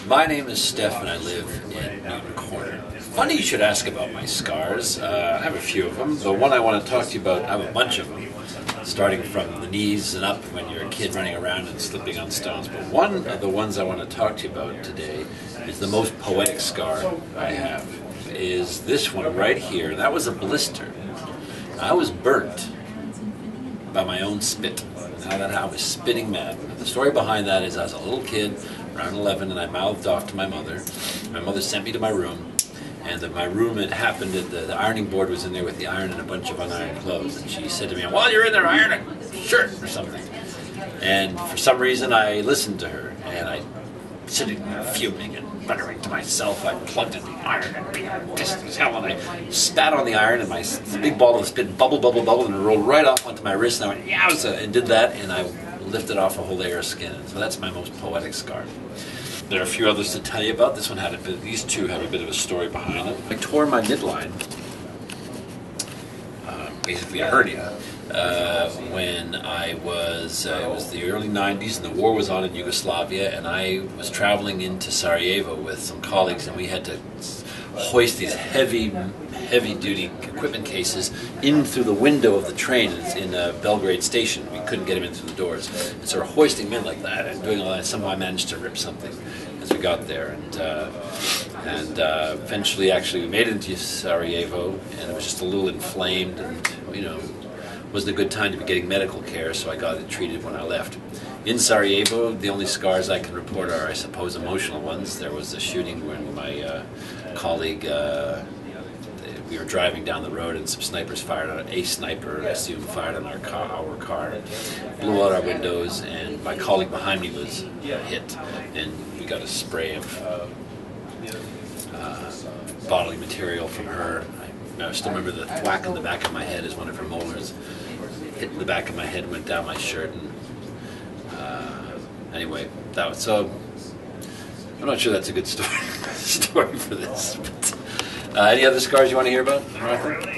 My name is Stef and I live in Newton Corner. Funny you should ask about my scars. I have a few of them. The one I want to talk to you about, I have a bunch of them, starting from the knees and up when you're a kid running around and slipping on stones. But one of the ones I want to talk to you about today is the most poetic scar I have, is this one right here. That was a blister. I was burnt by my own spit. I was spitting mad. The story behind that is I was a little kid, around 11, and I mouthed off to my mother. My mother sent me to my room, and my room had happened, the ironing board was in there with the iron and a bunch of unironed clothes, and she said to me, "While you're in there, iron a shirt," or something. And for some reason, I listened to her, and I, sitting there fuming and muttering to myself, I plugged in the iron and being pissed as hell, and I spat on the iron, and my big ball of spit bubbled, and it rolled right off onto my wrist, and I went, "Yowza," and did that, and I lifted off a whole layer of skin. So that's my most poetic scar. There are a few others to tell you about. This one had a bit, these two have a bit of a story behind them. I tore my midline, basically a hernia, when it was the early 90s and the war was on in Yugoslavia, and I was traveling into Sarajevo with some colleagues, and we had to hoist these heavy-duty equipment cases in through the window of the train in Belgrade station. We couldn't get them in through the doors, and so we're hoisting them in like that and doing all that. Somehow I managed to rip something as we got there, and eventually, actually, we made it into Sarajevo, and it was just a little inflamed, and wasn't a good time to be getting medical care, so I got it treated when I left. In Sarajevo, the only scars I can report are, I suppose, emotional ones. There was a shooting when my colleague, we were driving down the road and some snipers fired on, a sniper, I assume, fired on our car, blew out our windows, and my colleague behind me was hit, and we got a spray of bodily material from her. I still remember the whack in the back of my head as one of her molars hit in the back of my head and went down my shirt. And anyway, that was, so I'm not sure that's a good story for this. But, any other scars you want to hear about, Martha?